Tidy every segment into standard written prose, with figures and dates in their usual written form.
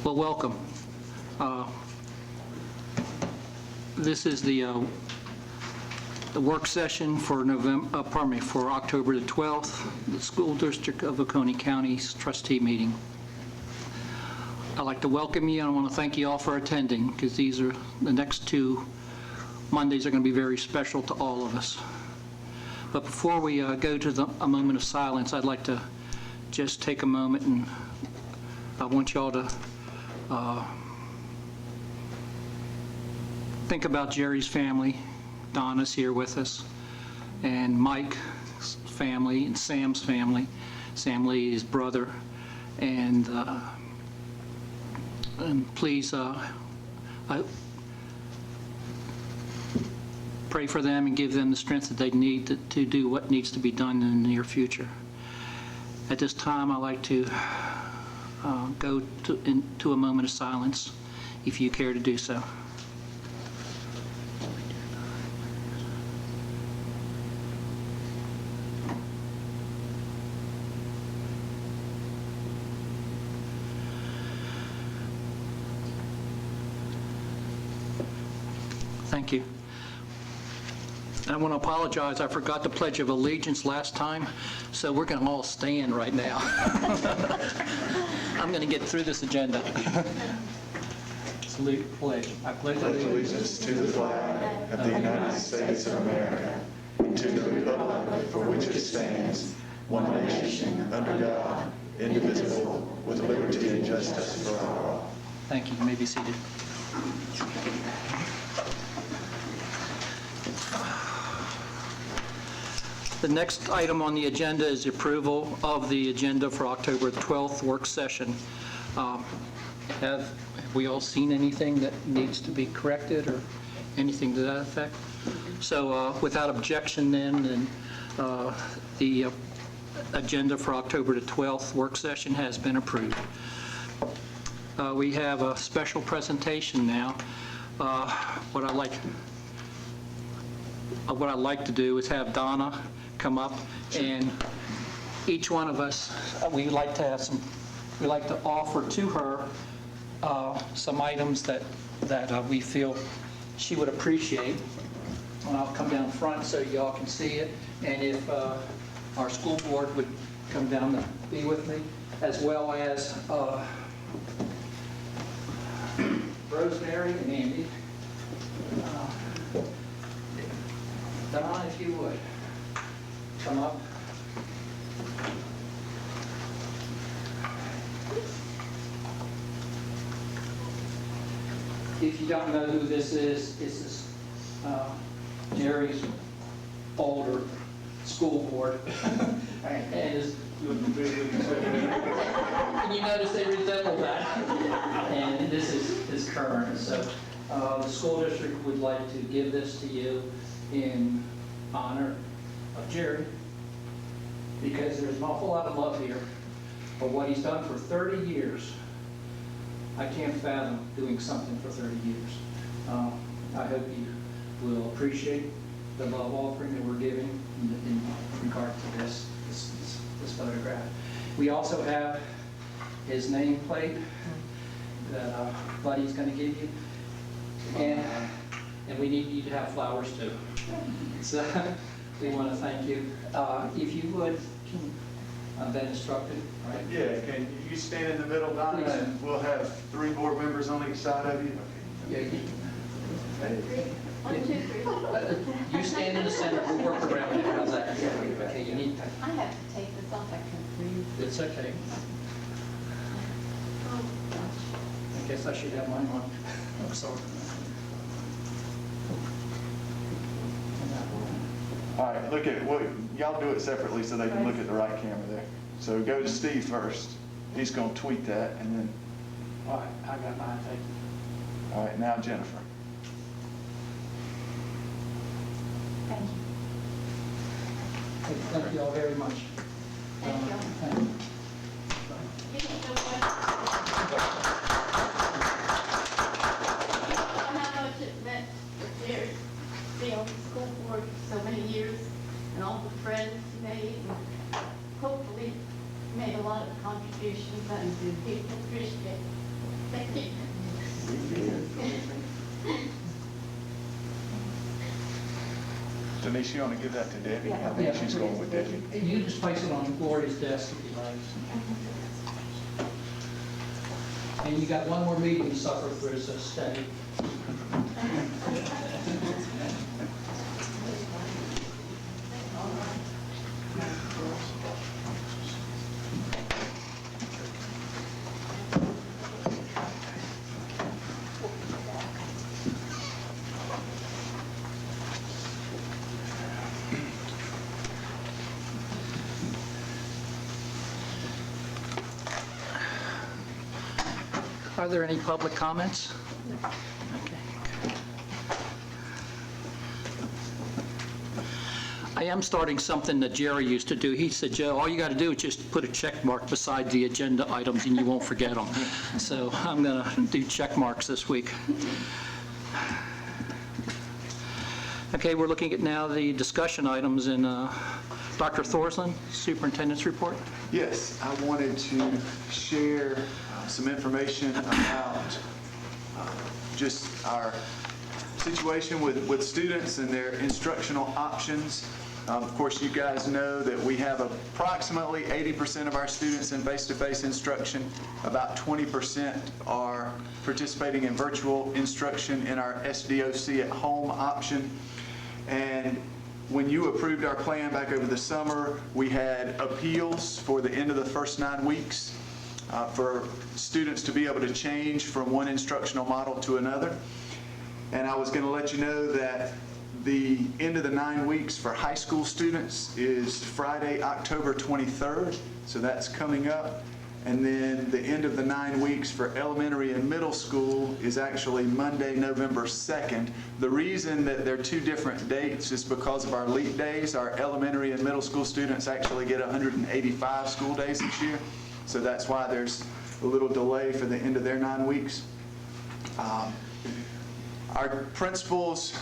Well, welcome. This is the work session for for October the 12th, the School District of Oconee County's trustee meeting. I'd like to welcome you, and I want to thank you all for attending, because the next 2 Mondays are going to be very special to all of us. But before we go to a moment of silence, I'd like to just take a moment, and I want you all to think about Jerry's family. Donna's here with us, and Mike's family, and Sam's family. Sam Lee, his brother, and please pray for them and give them the strength that they need to do what needs to be done in the near future. At this time, I'd like to go into a moment of silence, if you care to do so. Thank you. I want to apologize. I forgot the Pledge of Allegiance last time, so we're going to all stand right now. I'm going to get through this agenda. Salute, pledge. I pledge allegiance to the flag of the United States of America and to the republic for which it stands, one nation, under God, indivisible, with liberty and justice for all. Thank you. You may be seated. The next item on the agenda is the approval of the agenda for October 12th work session. Have we all seen anything that needs to be corrected or anything to that effect? So without objection then the agenda for October the 12th work session has been approved. We have a special presentation now. What I'd like to do is have Donna come up, and each one of us, we like to offer to her some items that we feel she would appreciate. And I'll come down front so y'all can see it, and if our school board would come down to be with me, as well as Rosemary and Andy. Donna, if you would come up. If you don't know who this is Jerry's older school board. And you notice they resemble that. And this is his current. So the school district would like to give this to you in honor of Jerry, because there's an awful lot of love here for what he's done for 30 years. I can't fathom doing something for 30 years. I hope you will appreciate the love offering that we're giving in regard to this photograph. We also have his nameplate that Buddy's going to give you, and we need you to have flowers too. So we want to thank you. If you would, I've been instructed, right? Yeah, can you stand in the middle, Donna, and we'll have 3 board members on each side of you. Yeah. One, two, three. You stand in the center. We'll work around it. How's that? Okay, you need. I have to take this off. I can't breathe. It's okay. Oh, gosh. I guess I should have mine on. I'm sorry. All right, look at what y'all do it separately so they can look at the right camera there. So go to Steve first. He's going to tweet that, and then. All right, I got mine. Thank you. All right, now Jennifer. Thank you. Thank you all very much. Thank you. Thank you. You don't know how much it meant for Jerry to be on the school board so many years, and all the friends he made, and hopefully made a lot of contributions, and people appreciate it. Thank Denise, you want to give that to Debbie? I think she's going with Debbie. You just place it on Gloria's desk if you like. And you got one more meeting to suffer through, so stay. Are there any public comments? Okay. I am starting something that Jerry used to do. He said, Joe, all you got to do is just put a check mark beside the agenda items and you won't forget them. So I'm going to do check marks this week. Okay, we're looking at now the discussion items in Dr. Thorsland, Superintendent's report. Yes, I wanted to share some information about just our situation with students and their instructional options. Of course, you guys know that we have approximately 80% of our students in face-to-face instruction. About 20% are participating in virtual instruction in our SDOC at home option. And when you approved our plan back over the summer, we had appeals for the end of the first 9 weeks for students to be able to change from one instructional model to another. And I was going to let you know that the end of the 9 weeks for high school students is Friday, October 23rd, so that's coming up. And then the end of the 9 weeks for elementary and middle school is actually Monday, November 2nd. The reason that they're two different dates is because of our leap days. Our elementary and middle school students actually get 185 school days this year. So that's why there's a little delay for the end of their 9 weeks. Our principals,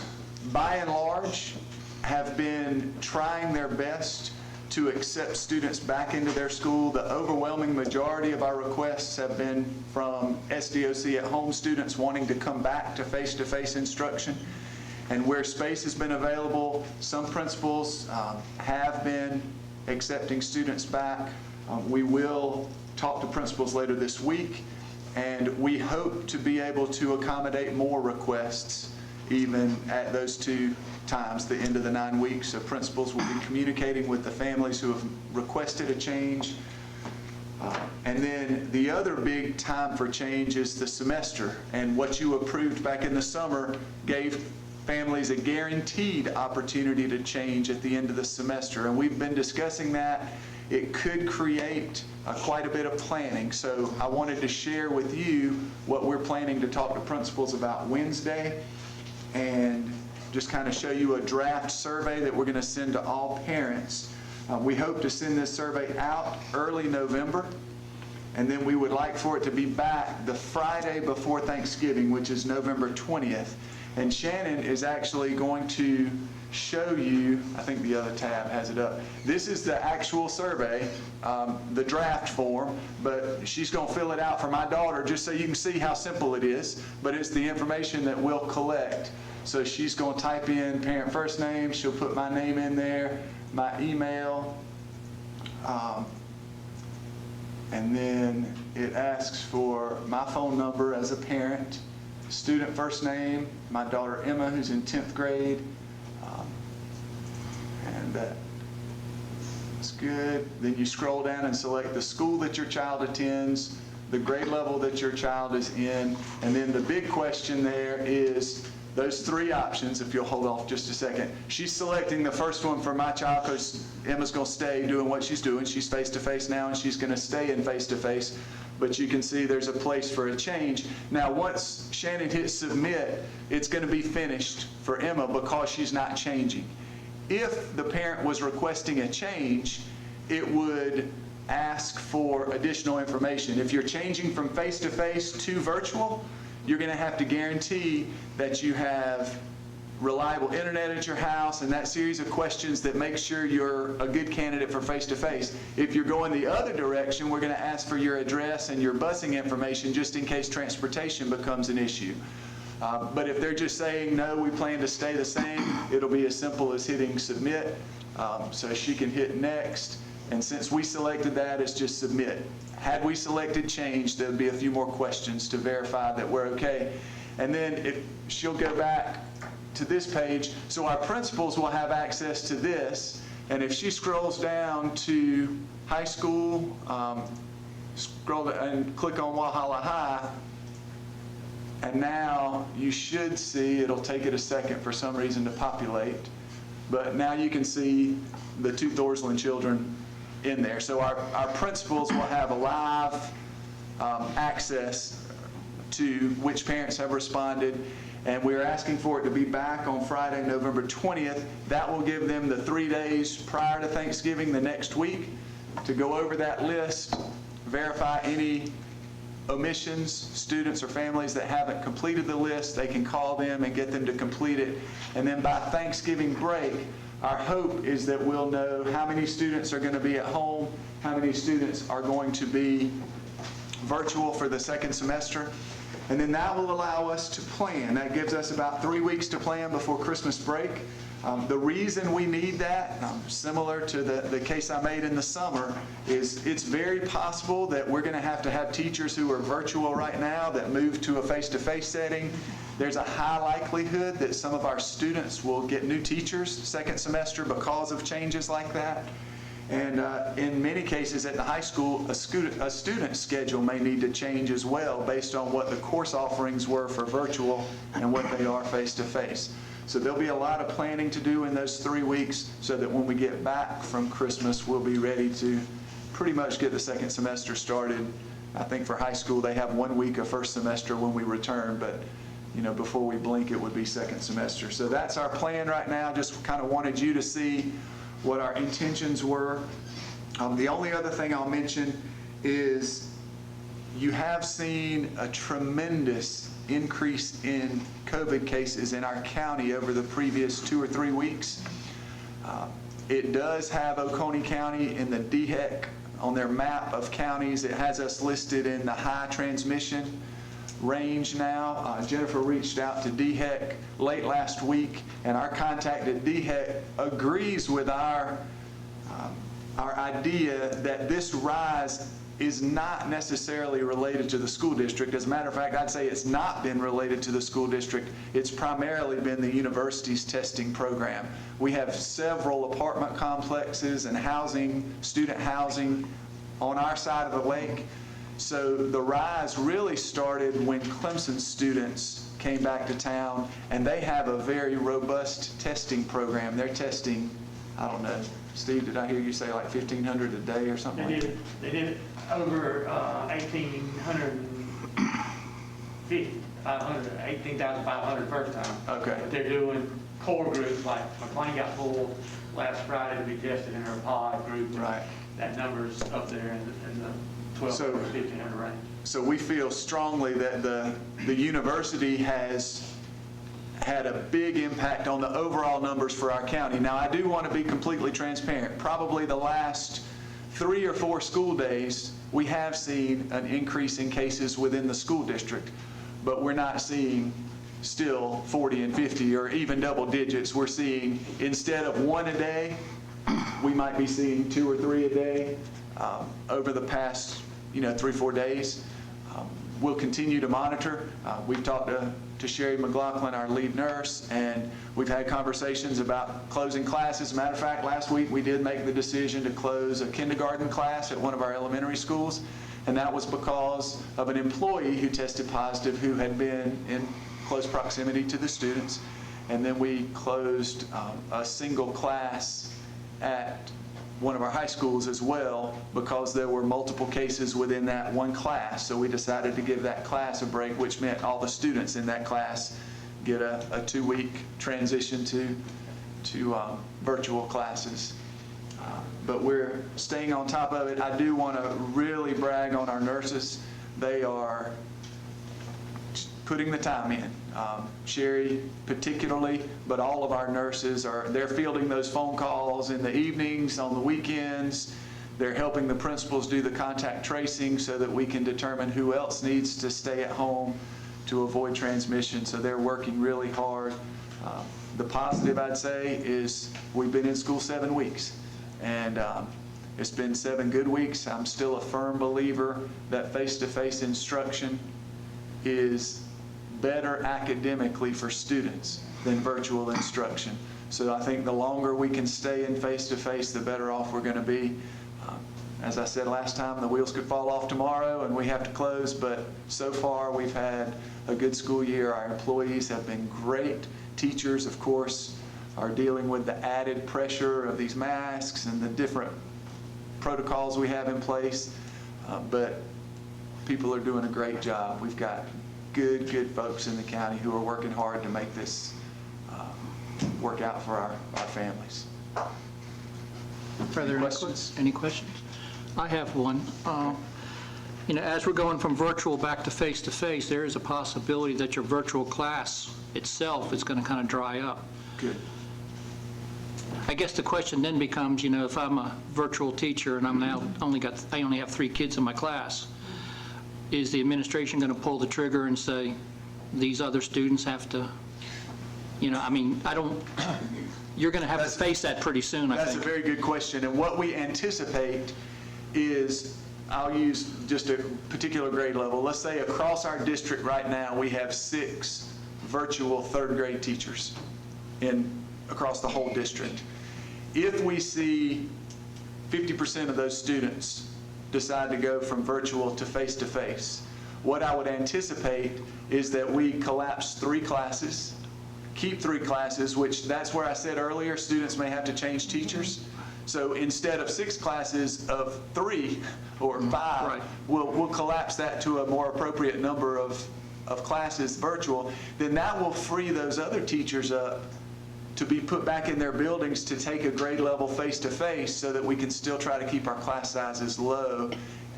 by and large, have been trying their best to accept students back into their school. The overwhelming majority of our requests have been from SDOC at home students wanting to come back to face-to-face instruction. And where space has been available, some principals have been accepting students back. We will talk to principals later this week, and we hope to be able to accommodate more requests even at those two times, the end of the 9 weeks. So principals will be communicating with the families who have requested a change. And then the other big time for change is the semester. And what you approved back in the summer gave families a guaranteed opportunity to change at the end of the semester. And we've been discussing that. It could create quite a bit of planning. So I wanted to share with you what we're planning to talk to principals about Wednesday, and just kind of show you a draft survey that we're going to send to all parents. We hope to send this survey out early November, and then we would like for it to be back the Friday before Thanksgiving, which is November 20th. And Shannon is actually going to show you, I think the other tab has it up. This is the actual survey, the draft form, but she's going to fill it out for my daughter just so you can see how simple it is. But it's the information that we'll collect. So she's going to type in parent first name, she'll put my name in there, my email, and then it asks for my phone number as a parent, student first name, my daughter Emma, who's in 10th grade, and that's good. Then you scroll down and select the school that your child attends, the grade level that your child is in, and then the big question there is those three options. If you'll hold off just a second. She's selecting the first one for my child because Emma's going to stay doing what she's doing. She's face-to-face now, and she's going to stay in face-to-face. But you can see there's a place for a change. Now, once Shannon hits submit, it's going to be finished for Emma because she's not changing. If the parent was requesting a change, it would ask for additional information. If you're changing from face-to-face to virtual, you're going to have to guarantee that you have reliable internet at your house and that series of questions that make sure you're a good candidate for face-to-face. If you're going the other direction, we're going to ask for your address and your busing information just in case transportation becomes an issue. But if they're just saying, no, we plan to stay the same, it'll be as simple as hitting submit. So she can hit next. And since we selected that, it's just submit. Had we selected change, there'd be a few more questions to verify that we're okay. And then if she'll go back to this page, so our principals will have access to this. And if she scrolls down to high school, scroll and click on Walhalla High, and now you should see, it'll take it a second for some reason to populate, but now you can see the 2 Thorsland children in there. So our principals will have a live access to which parents have responded, and we're asking for it to be back on Friday, November 20th. That will give them the 3 days prior to Thanksgiving, the next week, to go over that list, verify any omissions, students or families that haven't completed the list. They can call them and get them to complete it. And then by Thanksgiving break, our hope is that we'll know how many students are going to be at home, how many students are going to be virtual for the second semester. And then that will allow us to plan. That gives us about 3 weeks to plan before Christmas break. The reason we need that, similar to the case I made in the summer, is it's very possible that we're going to have teachers who are virtual right now that move to a face-to-face setting. There's a high likelihood that some of our students will get new teachers second semester because of changes like that. And in many cases at the high school, a student schedule may need to change as well based on what the course offerings were for virtual and what they are face-to-face. So there'll be a lot of planning to do in those 3 weeks so that when we get back from Christmas, we'll be ready to pretty much get the second semester started. I think for high school, they have 1 week of first semester when we return, but before we blink, it would be second semester. So that's our plan right now. Just kind of wanted you to see what our intentions were. The only other thing I'll mention is you have seen a tremendous increase in COVID cases in our county over the previous 2 or 3 weeks. It does have Oconee County in the DHEC on their map of counties. It has us listed in the high transmission range now. Jennifer reached out to DHEC late last week, and our contact at DHEC agrees with our idea that this rise is not necessarily related to the school district. As a matter of fact, I'd say it's not been related to the school district. It's primarily been the university's testing program. We have several apartment complexes and student housing on our side of the lake. So the rise really started when Clemson students came back to town, and they have a very robust testing program. They're testing, I don't know, Steve, did I hear you say like 1,500 a day or something like that? They did it over 18,500 first time. Okay. But they're doing core groups, like McLean got full last Friday to be tested in her pod group. Right. That number's up there in the 1,200 or 1,500 range. So we feel strongly that the university has had a big impact on the overall numbers for our county. Now, I do want to be completely transparent. Probably the last 3 or 4 school days, we have seen an increase in cases within the school district, but we're not seeing still 40 and 50 or even double digits. We're seeing, instead of 1 a day, we might be seeing 2 or 3 a day over the past 3-4 days. We'll continue to monitor. We've talked to Sherry McLaughlin, our lead nurse, and we've had conversations about closing classes. As a matter of fact, last week we did make the decision to close a kindergarten class at one of our elementary schools, and that was because of an employee who tested positive who had been in close proximity to the students. And then we closed a single class at one of our high schools as well because there were multiple cases within that one class. So we decided to give that class a break, which meant all the students in that class get a 2-week transition to virtual classes. But we're staying on top of it. I do want to really brag on our nurses. They are putting the time in. Sherry particularly, but all of our nurses they're fielding those phone calls in the evenings, on the weekends. They're helping the principals do the contact tracing so that we can determine who else needs to stay at home. to avoid transmission, so they're working really hard. The positive, I'd say, is we've been in school 7 weeks, and it's been 7 good weeks. I'm still a firm believer that face-to-face instruction is better academically for students than virtual instruction. So I think the longer we can stay in face-to-face, the better off we're going to be. As I said last time, the wheels could fall off tomorrow and we have to close, but so far we've had a good school year. Our employees have been great. Teachers, of course, are dealing with the added pressure of these masks and the different protocols we have in place, but people are doing a great job. We've got good folks in the county who are working hard to make this work out for our families. Further questions? Any questions? I have one. You know, as we're going from virtual back to face-to-face, there is a possibility that your virtual class itself is going to kind of dry up. Good. I guess the question then becomes, you know, if I'm a virtual teacher and I only have 3 kids in my class, is the administration going to pull the trigger and say these other students have to, you know, I mean, you're going to have to face that pretty soon, I think. That's a very good question, and what we anticipate is, I'll use just a particular grade level. Let's say across our district right now, we have 6 virtual 3rd grade teachers across the whole district. If we see 50% of those students decide to go from virtual to face-to-face, what I would anticipate is that we collapse 3 classes, keep 3 classes, which that's where I said earlier, students may have to change teachers. So instead of 6 classes of 3 or 5, right, we'll collapse that to a more appropriate number of classes virtual. Then that will free those other teachers up to be put back in their buildings to take a grade level face-to-face, so that we can still try to keep our class sizes low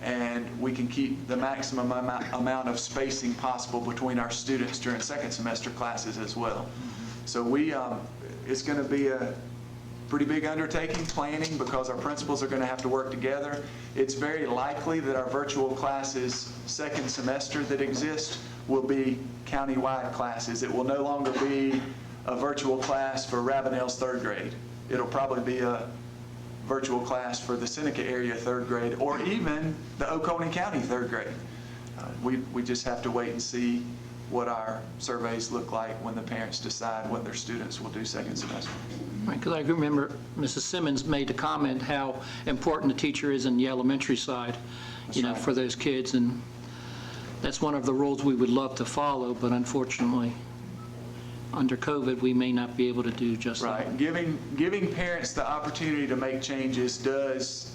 and we can keep the maximum amount of spacing possible between our students during 2nd semester classes as well. So it's going to be a pretty big undertaking, planning, because our principals are going to have to work together. It's very likely that our virtual classes 2nd semester that exist will be county-wide classes. It will no longer be a virtual class for Ravenel's 3rd grade. It'll probably be a virtual class for the Seneca area 3rd grade, or even the Oconee County 3rd grade. We just have to wait and see what our surveys look like when the parents decide what their students will do 2nd semester. Right, because I remember Mrs. Simmons made the comment how important the teacher is in the elementary side, you know, for those kids, and that's one of the rules we would love to follow, but unfortunately, under COVID, we may not be able to do just that. Right. Giving parents the opportunity to make changes does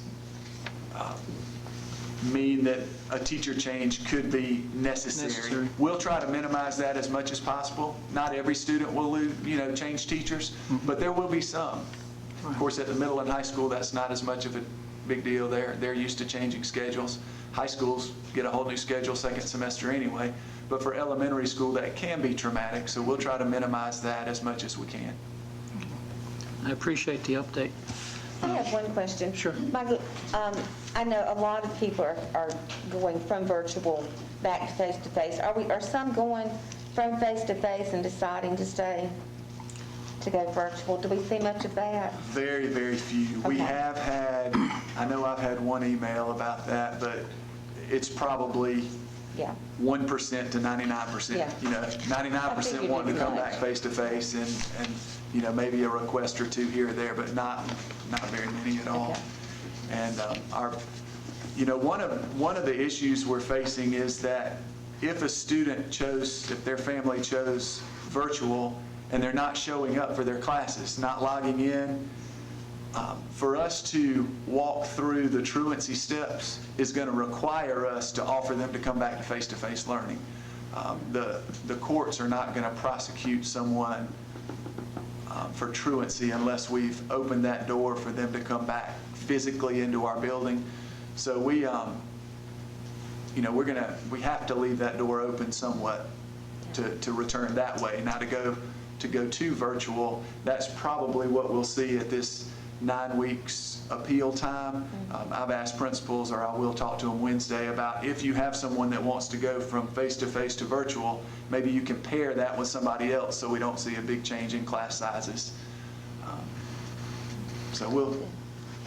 mean that a teacher change could be necessary. We'll try to minimize that as much as possible. Not every student will change teachers, but there will be some. Of course, at the middle and high school, that's not as much of a big deal. They're used to changing schedules. High schools get a whole new schedule 2nd semester anyway. But for elementary school, that can be traumatic, so we'll try to minimize that as much as we can. I appreciate the update. I have one question. Sure. Michael, I know a lot of people are going from virtual back to face-to-face. Are some going from face-to-face and deciding to go virtual? Do we see much of that? Very, very few. We Okay. have had, I know I've had one email about that, but it's probably Yeah. 1% to 99%. Yeah. 99% wanting to come back face-to-face, and maybe a request or 2 here or there, but not very many at all. Okay. And one of the issues we're facing is that if their family chose virtual and they're not showing up for their classes, not logging in, for us to walk through the truancy steps is going to require us to offer them to come back to face-to-face learning. The courts are not going to prosecute someone for truancy unless we've opened that door for them to come back physically into our building. So we have to leave that door open somewhat to return that way. Now to go to virtual, that's probably what we'll see at this 9 weeks appeal time. I've asked principals, or I will talk to them Wednesday, about if you have someone that wants to go from face-to-face to virtual, maybe you can pair that with somebody else so we don't see a big change in class sizes. So we'll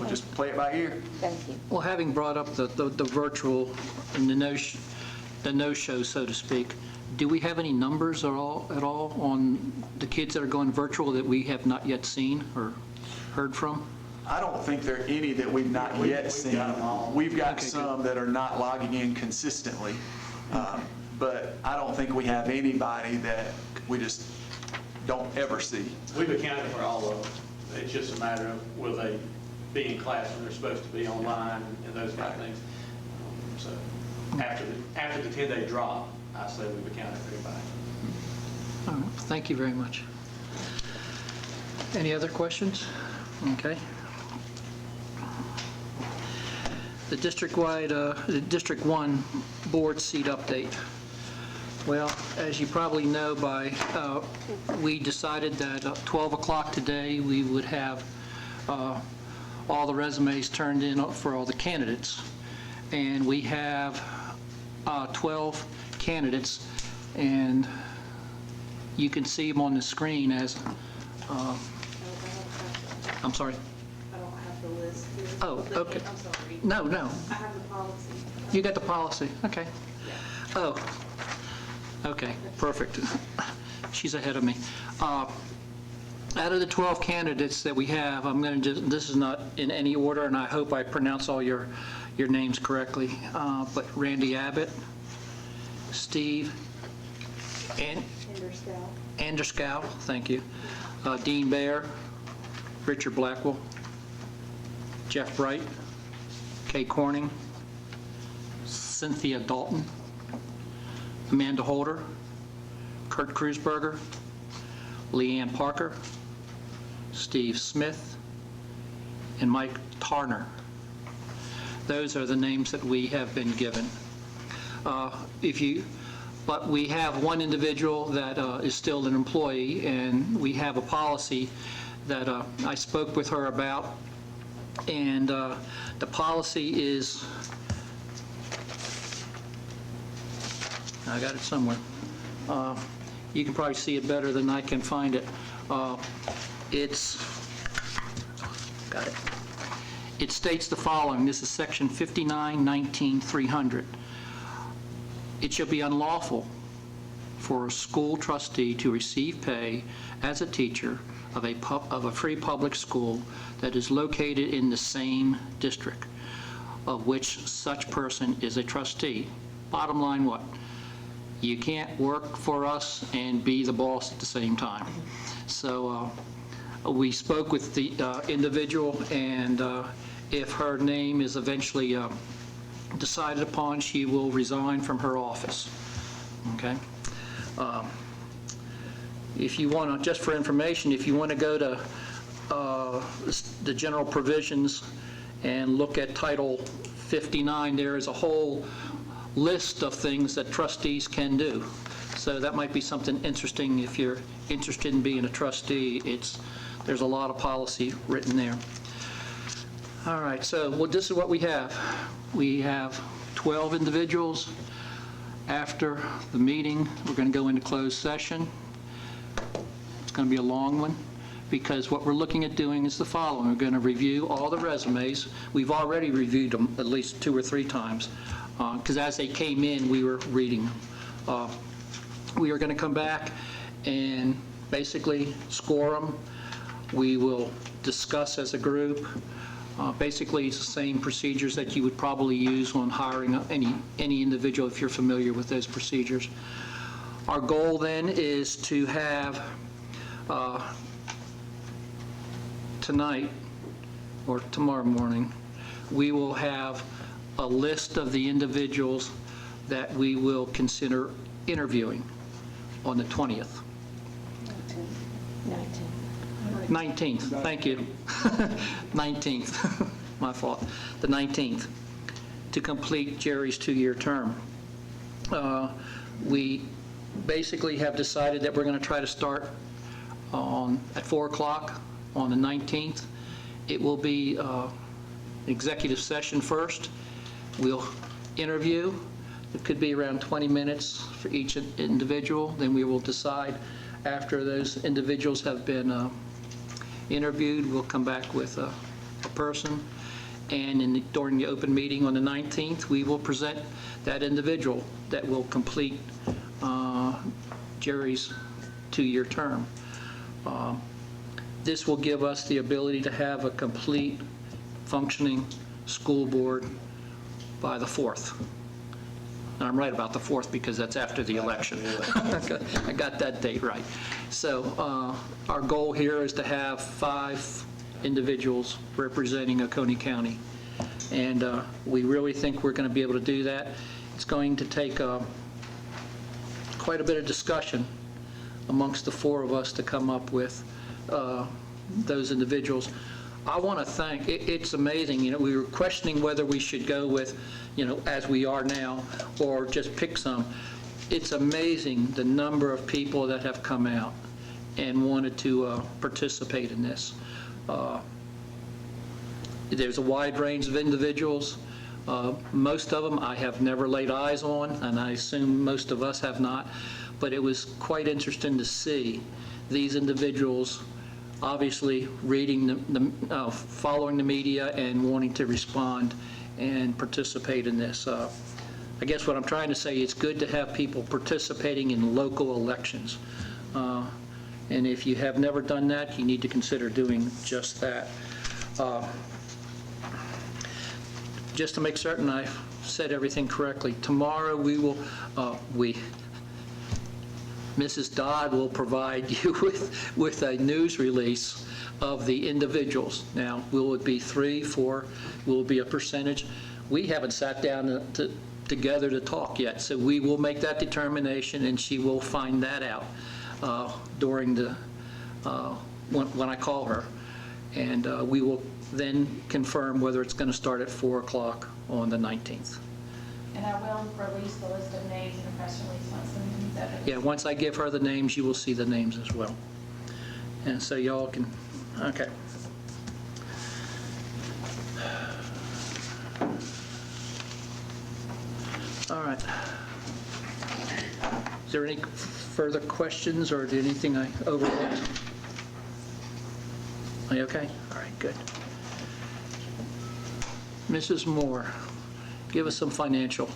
just play it by ear. Thank you. Well, having brought up the virtual and the no-show, so to speak, do we have any numbers at all on the kids that are going virtual that we have not yet seen or heard from? I don't think there are any that we've not yet seen. We've got some that are not logging in consistently, but I don't think we have anybody that we just don't ever see. We've accounted for all of them. It's just a matter of will they be in class when they're supposed to be online and those kind of things. So after the 10-day drop, I say we've accounted for everybody. All right, thank you very much. Any other questions? Okay. The district-wide, the District 1 board seat update. Well, as you probably know we decided that at 12 o'clock today, we would have all the resumes turned in for all the candidates. And we have 12 candidates, and you can see them on the screen as, I'm sorry? I don't have the list here. Oh, okay. I'm sorry. No. I have the policy. You got the policy, okay. Oh, okay, perfect. She's ahead of me. Out of the 12 candidates that we have, I'm going to just, this is not in any order, and I hope I pronounce all your names correctly, but Randy Abbott, Steve Anderscow, thank you, Dean Baer, Richard Blackwell, Jeff Bright, Kay Corning, Cynthia Dalton, Amanda Holder, Kurt Kreuzberger, Leanne Parker, Steve Smith, and Mike Tarner. Those are the names that we have been given. But we have one individual that is still an employee, and we have a policy that I spoke with her about, and the policy is, I got it somewhere. You can probably see it better than I can find it. Got it. It states the following. This is section 5919-300. It shall be unlawful for a school trustee to receive pay as a teacher of a free public school that is located in the same district of which such person is a trustee. Bottom line, what? You can't work for us and be the boss at the same time. So we spoke with the individual, and if her name is eventually decided upon, she will resign from her office. Okay? If you want to, just for information, if you want to go to the general provisions and look at Title 59, there is a whole list of things that trustees can do. So that might be something interesting if you're interested in being a trustee. There's a lot of policy written there. All right, so this is what we have. We have 12 individuals. After the meeting, we're going to go into closed session. It's going to be a long one, because what we're looking at doing is the following. We're going to review all the resumes. We've already reviewed them at least 2 or 3 times, because as they came in, we were reading them. We are going to come back and basically score them. We will discuss as a group. Basically, it's the same procedures that you would probably use when hiring any individual, if you're familiar with those procedures. Our goal then is to have tonight or tomorrow morning, we will have a list of the individuals that we will consider interviewing on the 20th. 19th, thank you. 19th, my fault. The 19th, to complete Jerry's 2-year term. We basically have decided that we're going to try to start at 4 o'clock on the 19th. It will be executive session first. We'll interview. It could be around 20 minutes for each individual. Then we will decide after those individuals have been interviewed, we'll come back with a person. And during the open meeting on the 19th, we will present that individual that will complete Jerry's 2-year term. This will give us the ability to have a complete functioning school board by the 4th. And I'm right about the 4th because that's after the election. I got that date right. So our goal here is to have 5 individuals representing Oconee County. And we really think we're going to be able to do that. It's going to take quite a bit of discussion amongst the 4 of us to come up with those individuals. I want to thank, it's amazing, we were questioning whether we should go with, as we are now, or just pick some. It's amazing the number of people that have come out and wanted to participate in this. There's a wide range of individuals. Most of them I have never laid eyes on, and I assume most of us have not, but it was quite interesting to see these individuals obviously reading following the media and wanting to respond and participate in this. I guess what I'm trying to say, it's good to have people participating in local elections. And if you have never done that, you need to consider doing just that. Just to make certain I've said everything correctly, tomorrow we will, Mrs. Dodd will provide you with a news release of the individuals. Now, will it be 3, 4? Will it be a percentage? We haven't sat down together to talk yet, so we will make that determination, and she will find that out during the when I call her, and we will then confirm whether it's going to start at 4 o'clock on the 19th. And I will release the list of names in a press release once the meeting's over. Yeah, once I give her the names, you will see the names as well. And so y'all can, okay. All right. Is there any further questions or did anything I overlooked? Are you okay? All right, good. Mrs. Moore, give us some financial.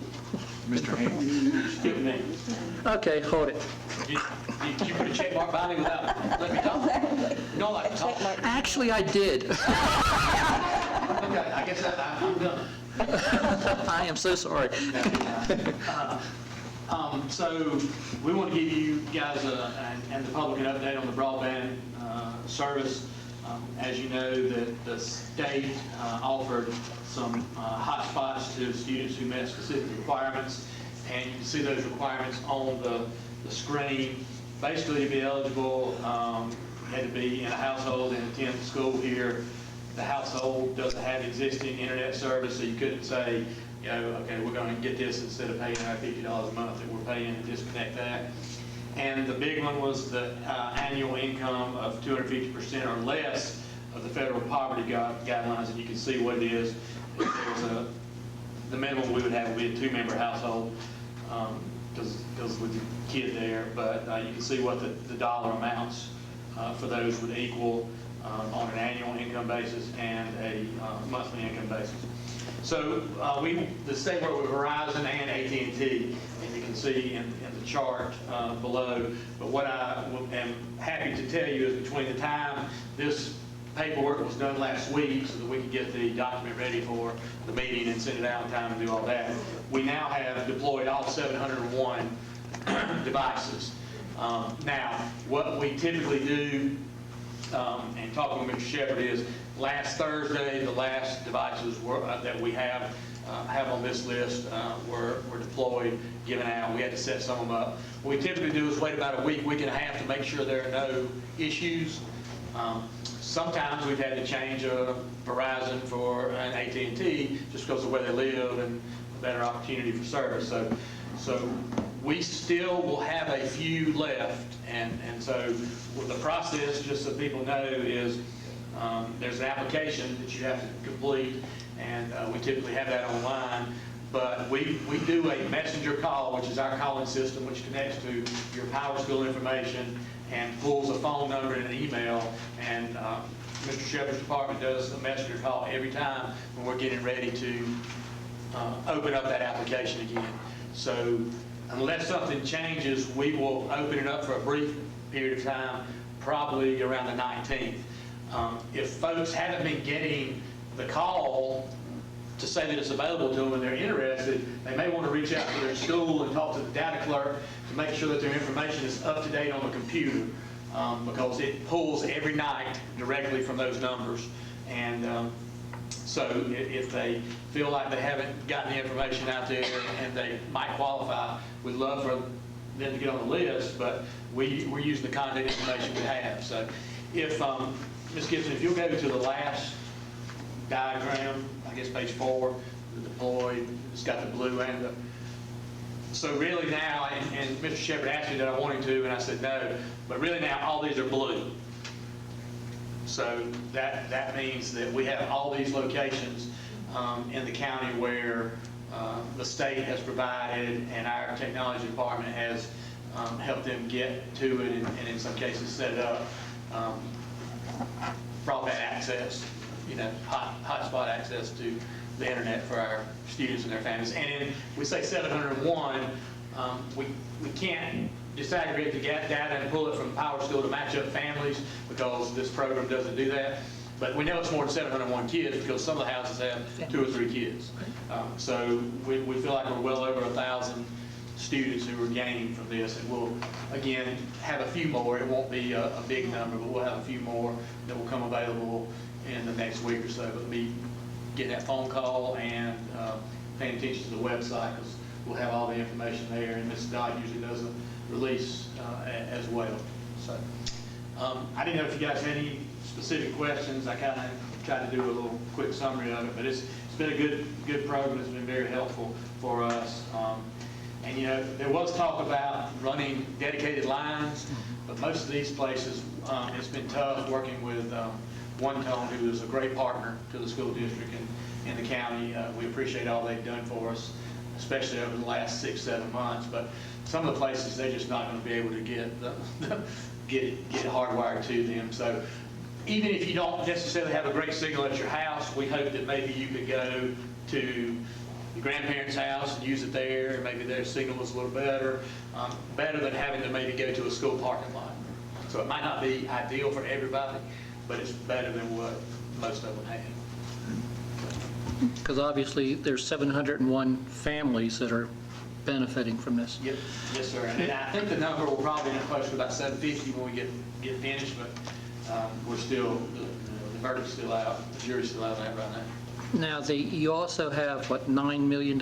Mr. Haynes. Excuse me. Okay, hold it. You put a check mark by me without letting me talk? No, I can talk. Actually, I did. Okay, I guess I'm done. I am so sorry. So we want to give you guys and the public an update on the broadband service. As you know, the state offered some hotspots to students who met specific requirements, and you can see those requirements on the screen. Basically, to be eligible, you had to be in a household and attend school here. The household doesn't have existing internet service, so you couldn't say, okay, we're going to get this instead of paying our $50 a month that we're paying and disconnect that. And the big one was the annual income of 250% or less of the federal poverty guidelines, and you can see what it is. The minimum we would have would be a 2-member household, because with the kid there, but you can see what the dollar amounts for those would equal on an annual income basis and a monthly income basis. So the state worked with Verizon and AT&T, and you can see in the chart below. But what I am happy to tell you is between the time this paperwork was done last week so that we could get the document ready for the meeting and send it out in time and do all that, we now have deployed all 701 devices. Now, what we typically do, and talking with Mr. Shepherd, is last Thursday, the last devices that we have on this list were deployed, given out. We had to set some of them up. What we typically do is wait about a week and a half to make sure there are no issues. Sometimes we've had to change a Verizon for an AT&T just because of where they live and a better opportunity for service. So we still will have a few left, and so the process, just so people know, is there's an application that you have to complete, and we typically have that online. But we do a messenger call, which is our calling system, which connects to your Power School information and pulls a phone number and an email. And Mr. Shepherd's department does a messenger call every time when we're getting ready to open up that application again. So unless something changes, we will open it up for a brief period of time, probably around the 19th. If folks haven't been getting the call to say that it's available to them and they're interested, they may want to reach out to their school and talk to the data clerk to make sure that their information is up to date on the computer, because it pulls every night directly from those numbers. And so if they feel like they haven't gotten the information out there and they might qualify, we'd love for them to get on the list, but we're using the contact information we have. So if, Ms. Gibson, if you'll go to the last diagram, I guess page 4, the deployed, it's got the blue and the, so really now, and Mr. Shepherd asked me that I wanted to, and I said no, but really now all these are blue. So that means that we have all these locations in the county where the state has provided and our technology department has helped them get to it, and in some cases set up broadband access, hotspot access to the internet for our students and their families. And we say 701, we can't disaggregate the data and pull it from Power School to match up families, because this program doesn't do that. But we know it's more than 701 kids because some of the houses have 2 or 3 kids. So we feel like we're well over 1,000 students who are gaining from this, and we'll again have a few more. It won't be a big number, but we'll have a few more that will come available in the next week or so. But be getting that phone call and paying attention to the website, because we'll have all the information there, and Ms. Dodd usually does a release as well. So I didn't know if you guys had any specific questions. I kind of tried to do a little quick summary of it, but it's been a good program. It's been very helpful for us. And there was talk about running dedicated lines, but most of these places, it's been tough working with One Tone, who is a great partner to the school district and the county. We appreciate all they've done for us, especially over the last 6-7 months. But some of the places, they're just not going to be able to get it hardwired to them. So even if you don't necessarily have a great signal at your house, we hope that maybe you could go to your grandparents' house and use it there, and maybe their signal is a little better, better than having to maybe go to a school parking lot. So it might not be ideal for everybody, but it's better than what most of them have. Because obviously there's 701 families that are benefiting from this. Yep. Yes, sir. And I think the number will probably get close to about 750 when we get finished, but we're still, the verdict's still out, the jury's still out on that right now. Now, you also have, what, $9 million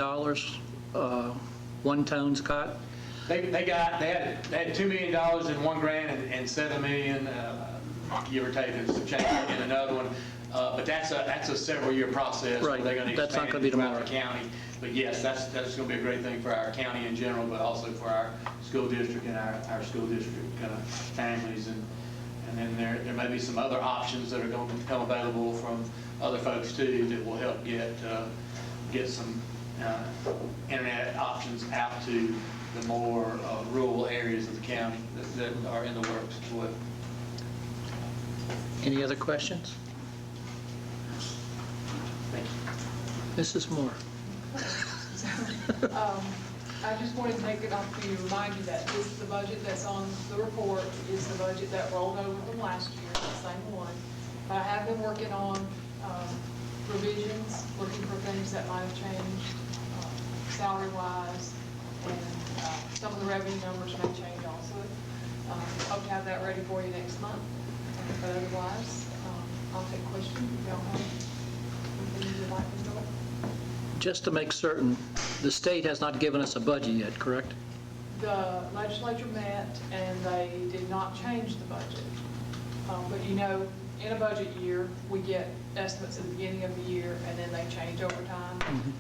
One Tone's got? They had $2 million in one grant and $7 million, give or take, and some change in another one. But that's a several-year process. Right. They're going to That's not expand going to be it throughout tomorrow. the county. But yes, that's going to be a great thing for our county in general, but also for our school district and our school district kind of families. And then there may be some other options that are going to become available from other folks too that will help get some internet options out to the more rural areas of the county that are in the works as well. Any other questions? Thank you. Mrs. Moore. I just wanted to take it opportunity to remind you that this is the budget that's on the report, is the budget that rolled over from last year, the same one. But I have been working on revisions, looking for things that might have changed salary-wise, and some of the revenue numbers may change also. Hope to have that ready for you next month. But otherwise, I'll take questions if y'all have anything you'd like to know. Just to make certain, the state has not given us a budget yet, correct? The legislature met and they did not change the budget. But in a budget year, we get estimates at the beginning of the year and then they change over time. Mm-hmm.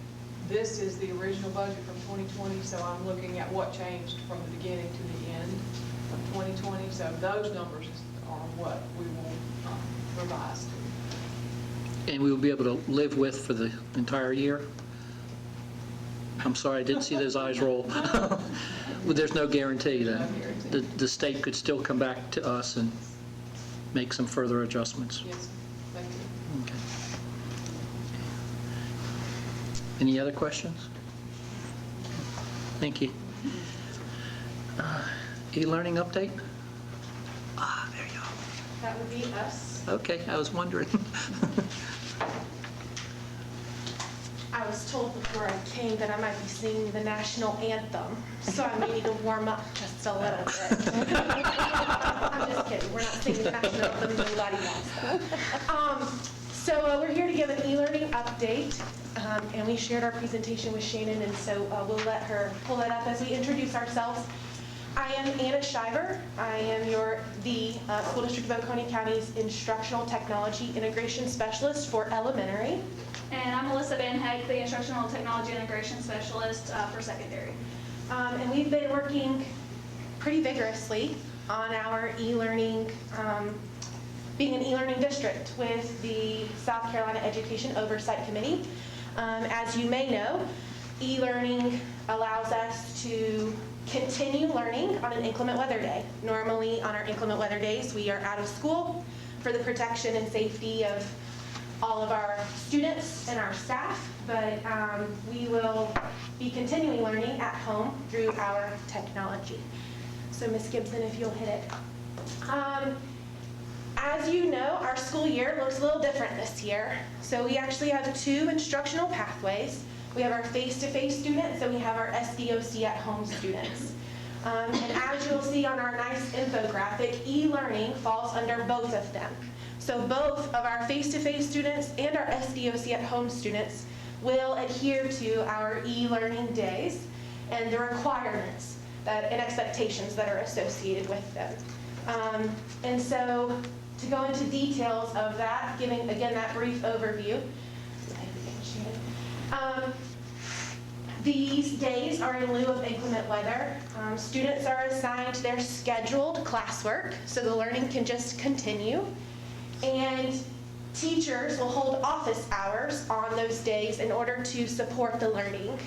This is the original budget from 2020, so I'm looking at what changed from the beginning to the end of 2020. So those numbers are what we will revise to. And we will be able to live with for the entire year? I'm sorry, I didn't see those eyes roll. Well, there's no guarantee that the state could still come back to us and make some further adjustments. Yes, thank you. Okay. Any other questions? Thank you. E-learning update? There you go. That would be us. Okay, I was wondering. I was told before I came that I might be singing the national anthem, so I may need to warm up just a little bit. I'm just kidding, we're not singing the national anthem, nobody wants that. So we're here to give an e-learning update, and we shared our presentation with Shannon, and so we'll let her pull that up as we introduce ourselves. I am Anna Shiver. I am the School District of Oconee County's Instructional Technology Integration Specialist for elementary. And I'm Melissa Van Heck, the Instructional Technology Integration Specialist for secondary. And we've been working pretty vigorously on our e-learning, being an e-learning district with the South Carolina Education Oversight Committee. As you may know, e-learning allows us to continue learning on an inclement weather day. Normally on our inclement weather days, we are out of school for the protection and safety of all of our students and our staff, but we will be continuing learning at home through our technology. So Ms. Gibson, if you'll hit it. As you know, our school year looks a little different this year. So we actually have 2 instructional pathways. We have our face-to-face students, and we have our SDOC at home students. And as you'll see on our nice infographic, e-learning falls under both of them. So both of our face-to-face students and our SDOC at home students will adhere to our e-learning days and the requirements and expectations that are associated with them. And so to go into details of that, giving again that brief overview, these days are in lieu of inclement weather. Students are assigned their scheduled classwork, so the learning can just continue. And teachers will hold office hours on those days in order to support the learning.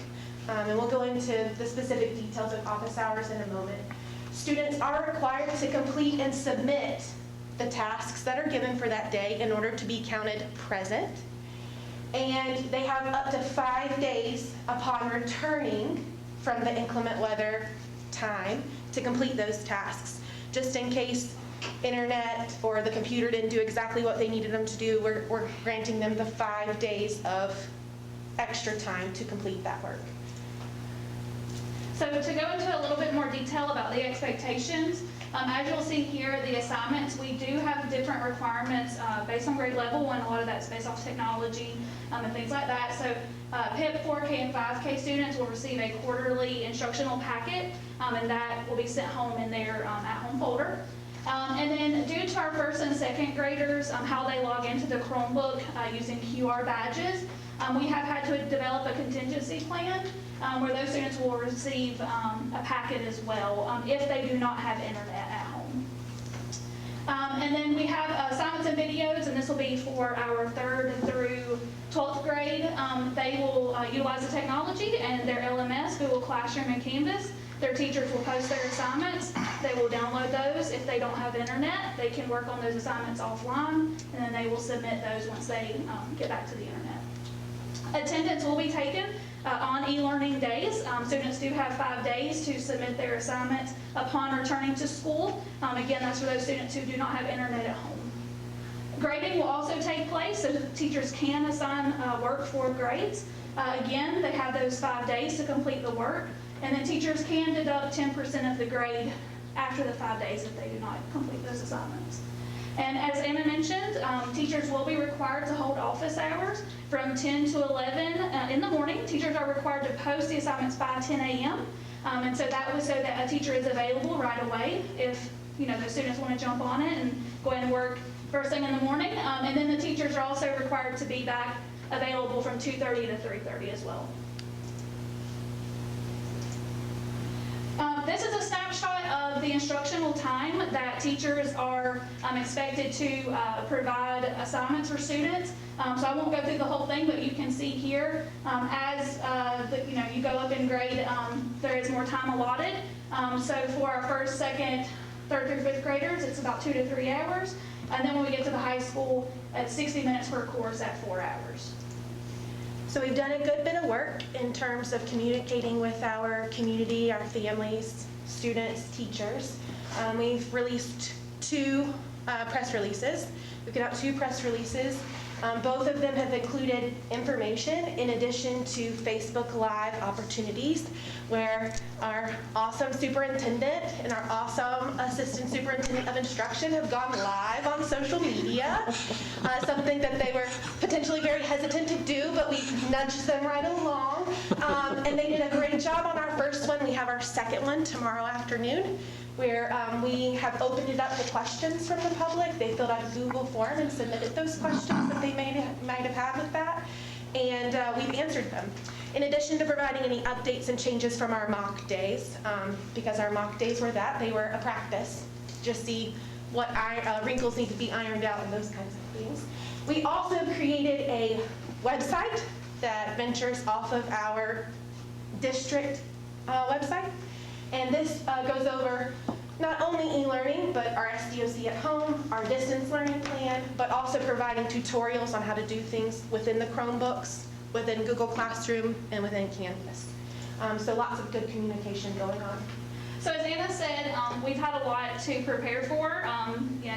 And we'll go into the specific details of office hours in a moment. Students are required to complete and submit the tasks that are given for that day in order to be counted present. And they have up to 5 days upon returning from the inclement weather time to complete those tasks. Just in case internet or the computer didn't do exactly what they needed them to do, we're granting them the 5 days of extra time to complete that work. So to go into a little bit more detail about the expectations, as you'll see here, the assignments, we do have different requirements based on grade level, and a lot of that's based off technology and things like that. So PIP 4K and 5K students will receive a quarterly instructional packet, and that will be sent home in their at-home folder. And then due to our first and second graders, how they log into the Chromebook using QR badges, we have had to develop a contingency plan where those students will receive a packet as well if they do not have internet at home. And then we have assignments and videos, and this will be for our 3rd through 12th grade. They will utilize the technology and their LMS, Google Classroom and Canvas. Their teachers will post their assignments. They will download those. If they don't have internet, they can work on those assignments offline, and then they will submit those once they get back to the internet. Attendance will be taken on e-learning days. Students do have 5 days to submit their assignments upon returning to school. Again, that's for those students who do not have internet at home. Grading will also take place, so teachers can assign work for grades. Again, they have those 5 days to complete the work, and then teachers can deduct 10% of the grade after the 5 days if they do not complete those assignments. And as Anna mentioned, teachers will be required to hold office hours from 10 to 11 in the morning. Teachers are required to post the assignments by 10 a.m. And so that was so that a teacher is available right away if the students want to jump on it and go ahead and work first thing in the morning. And then the teachers are also required to be back available from 2:30 to 3:30 as well. This is a snapshot of the instructional time that teachers are expected to provide assignments for students. So I won't go through the whole thing, but you can see here, as you go up in grade, there is more time allotted. So for our first, second, third through fifth graders, it's about 2 to 3 hours. And then when we get to the high school, it's 60 minutes per course at 4 hours. So we've done a good bit of work in terms of communicating with our community, our families, students, teachers. We've released 2 press releases. We've got out 2 press releases. Both of them have included information in addition to Facebook Live opportunities where our awesome superintendent and our awesome assistant superintendent of instruction have gone live on social media, something that they were potentially very hesitant to do, but we nudged them right along. And they did a great job on our first one. We have our second one tomorrow afternoon, where we have opened it up to questions from the public. They filled out a Google form and submitted those questions that they might have had with that, and we've answered them. In addition to providing any updates and changes from our mock days, because our mock days were they were a practice, just see what wrinkles need to be ironed out and those kinds of things. We also created a website that ventures off of our district website. And this goes over not only e-learning, but our SDOC at home, our distance learning plan, but also providing tutorials on how to do things within the Chromebooks, within Google Classroom, and within Canvas. So lots of good communication going on. So as Anna said, we've had a lot to prepare for.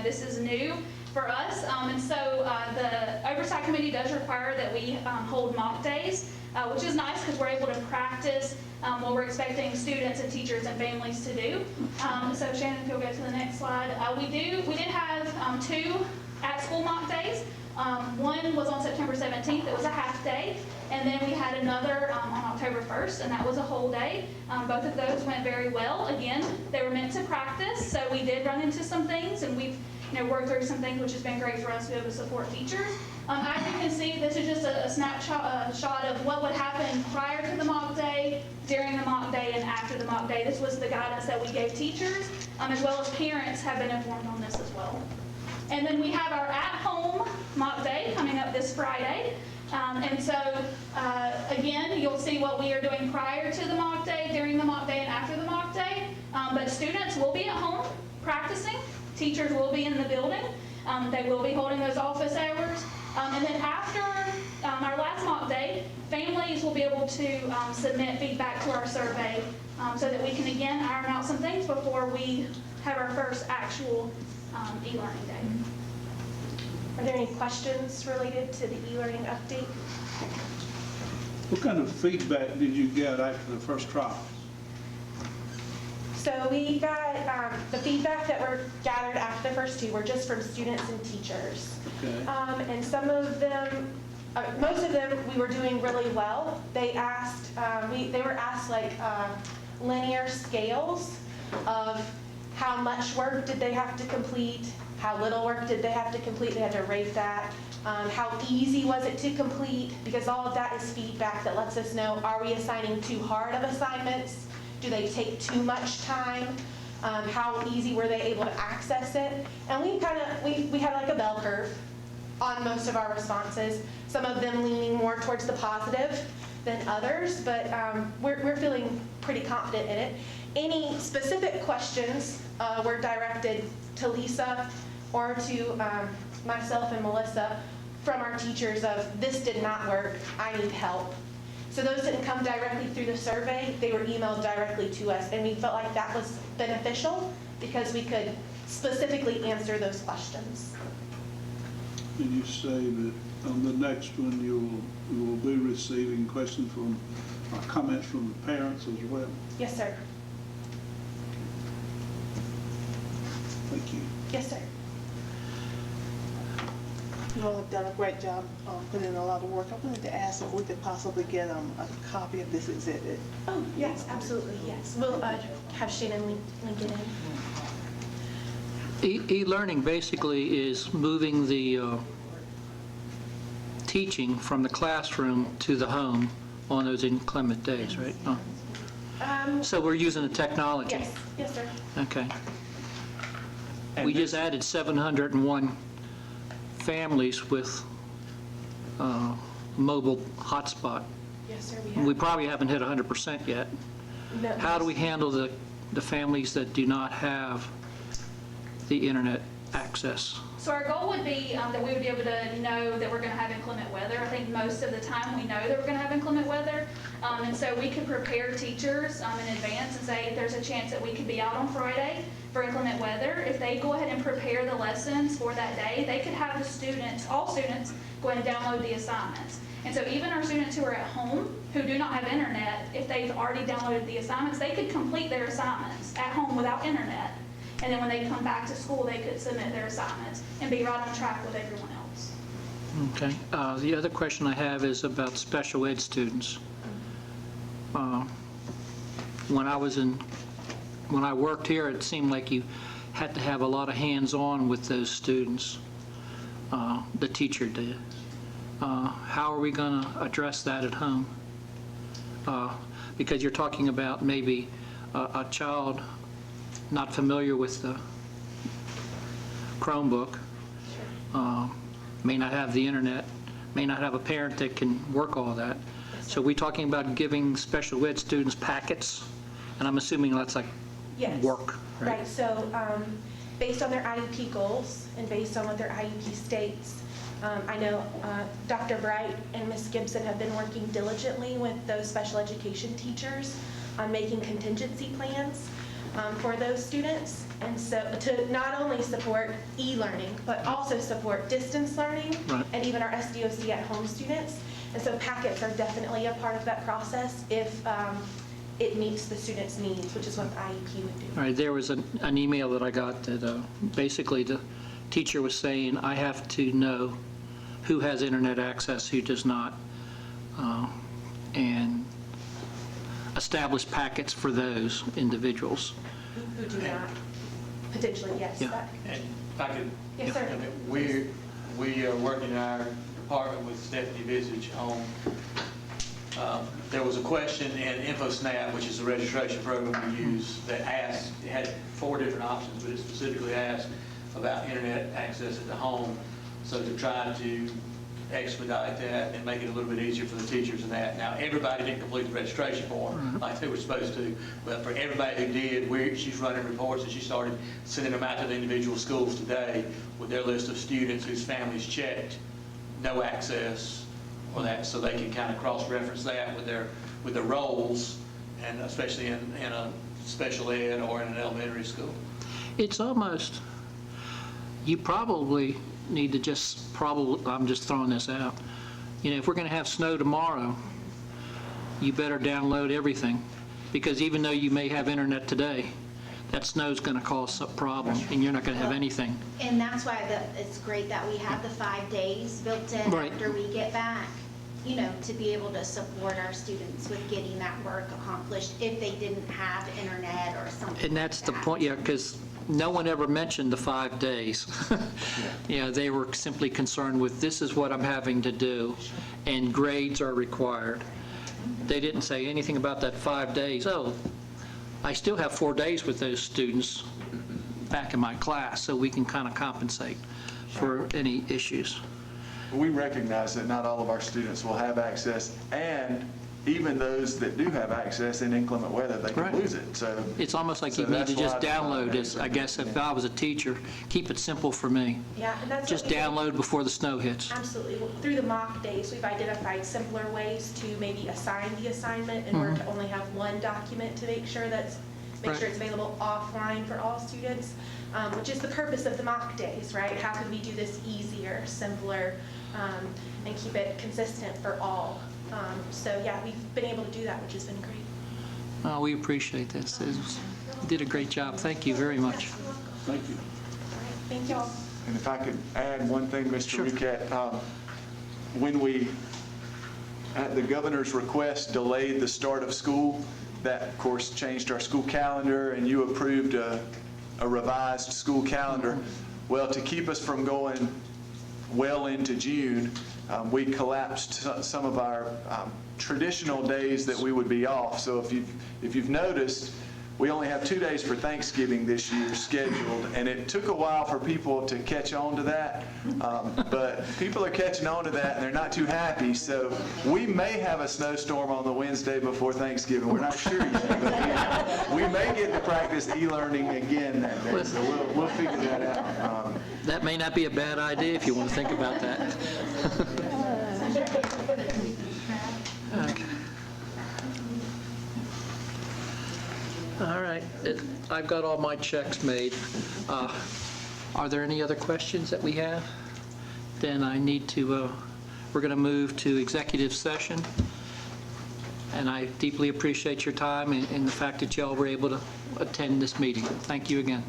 This is new for us. And so the Oversight Committee does require that we hold mock days, which is nice because we're able to practice what we're expecting students and teachers and families to do. So Shannon, if you'll go to the next slide. We did have 2 at-school mock days. One was on September 17th, it was a half day, and then we had another on October 1st, and that was a whole day. Both of those went very well. Again, they were meant to practice, so we did run into some things, and we've worked through some things, which has been great for us to be able to support teachers. As you can see, this is just a snapshot of what would happen prior to the mock day, during the mock day, and after the mock day. This was the guidance that we gave teachers, as well as parents have been informed on this as well. And then we have our at-home mock day coming up this Friday. And so, again, you'll see what we are doing prior to the mock day, during the mock day, and after the mock day. But students will be at home practicing. Teachers will be in the building. They will be holding those office hours. And then after our last mock day, families will be able to submit feedback to our survey so that we can, again, iron out some things before we have our first actual e-learning day. Are there any questions related to the e-learning update? What kind of feedback did you get after the first trial? So we got the feedback that were gathered after the first 2 were just from students and teachers. Okay. And some of them, most of them, we were doing really well. They asked, they were asked like linear scales of how much work did they have to complete, how little work did they have to complete, they had to rate that. How easy was it to complete? Because all of that is feedback that lets us know, are we assigning too hard of assignments? Do they take too much time? How easy were they able to access it? And we had like a bell curve on most of our responses, some of them leaning more towards the positive than others, but we're feeling pretty confident in it. Any specific questions were directed to Lisa or to myself and Melissa from our teachers of, this did not work, I need help. So those didn't come directly through the survey, they were emailed directly to us, and we felt like that was beneficial because we could specifically answer those questions. Did you say that on the next one you will be receiving questions from, comments from the parents as well? Yes, sir. Thank you. Yes, sir. You all have done a great job putting in a lot of work. I wanted to ask if we could possibly get a copy of this exhibit. Oh, yes, absolutely, yes. We'll have Shannon link it in. E-learning basically is moving the teaching from the classroom to the home on those inclement days, right? So we're using the technology? Yes, sir. Okay. And We this- just added 701 families with mobile hotspot. Yes, sir, We probably haven't hit 100% yet. No. How do we handle the families that do not have the internet access? So our goal would be that we would be able to know that we're going to have inclement weather. I think most of the time we know that we're going to have inclement weather. And so we could prepare teachers in advance and say there's a chance that we could be out on Friday for inclement weather. If they go ahead and prepare the lessons for that day, they could have the students, all students, go ahead and download the assignments. And so even our students who are at home, who do not have internet, if they've already downloaded the assignments, they could complete their assignments at home without internet. And then when they come back to school, they could submit their assignments and be right on track with everyone else. Okay. The other question I have is about special ed students. When I worked here, it seemed like you had to have a lot of hands-on with those students. The teacher did. How are we going to address that at home? Because you're talking about maybe a child not familiar with the Chromebook, may not have the internet, may not have a parent that can work all that. So we're talking about giving special ed students packets, and I'm assuming that's like Yes. work, right? Right, so based on their IEP goals and based on what their IEP states, I know Dr. Bright and Ms. Gibson have been working diligently with those special education teachers on making contingency plans for those students. And so to not only support e-learning, but also support distance learning Right. and even our SDOC at home students. And so packets are definitely a part of that process if it meets the students' needs, which is what the IEP would do. All right, there was an email that I got that basically the teacher was saying, I have to know who has internet access, who does not, and establish packets for those individuals. Who do not, potentially, yes. Yeah. And if I could, Yes, sir. I mean, we are working in our department with Stephanie Visage on, there was a question in InfoSnap, which is the registration program we use, that asked, it had 4 different options, but it specifically asked about internet access at the home. So to try to expedite that and make it a little bit easier for the teachers and that. Now, everybody didn't complete the registration form like they were supposed to, but for everybody who did, she's running reports, and she started sending them out to the individual schools today with their list of students whose families checked no access or that, so they can kind of cross-reference that with their roles, and especially in a special ed or in an elementary school. It's almost, you probably need to I'm just throwing this out. You know, if we're going to have snow tomorrow, you better download everything, because even though you may have internet today, that snow's going to cause some problem, and you're not going to have anything. And that's why it's great that we have the 5 days built in Right. after we get back, you know, to be able to support our students with getting that work accomplished if they didn't have internet or something. And that's like the that. point, yeah, because no one ever mentioned the 5 days. You know, they were simply concerned with, this is what I'm having to do, and grades are required. They didn't say anything about that 5 days. Oh, I still have 4 days with those students back in my class, so we can kind of compensate for any issues. We recognize that not all of our students will have access, and even those that do have access in inclement weather, they can Right. lose it. So It's almost like So you need that's to just why the 5 download days it. are I guess if I was a teacher, keep it simple for me. Yeah, and that's Just what we did. download before the snow hits. Absolutely. Well, through the mock days, we've identified simpler ways to maybe assign the assignment in order to only have one document to make sure Right. it's available offline for all students, which is the purpose of the mock days, right? How can we do this easier, simpler, and keep it consistent for all? So yeah, we've been able to do that, which has been great. Oh, we appreciate this. You did a great job. Thank you very much. Thank you. All right, thank y'all. And if I could add one thing, Mr. Sure. Ruquette, when we, at the governor's request, delayed the start of school, that of course changed our school calendar, and you approved a revised school calendar. Well, to keep us from going well into June, we collapsed some of our traditional days that we would be off. So if you've noticed, we only have 2 days for Thanksgiving this year scheduled, and it took a while for people to catch on to that. But people are catching on to that, and they're not too happy. So we may have a snowstorm on the Wednesday before Thanksgiving. We're not sure yet, but we may get to practice e-learning again that day. So we'll figure that out. That may not be a bad idea if you want to think about that. Okay. All right, I've got all my checks made. Are there any other questions that we have? Then I need to, we're going to move to executive session. And I deeply appreciate your time and the fact that y'all were able to attend this meeting. Thank you again.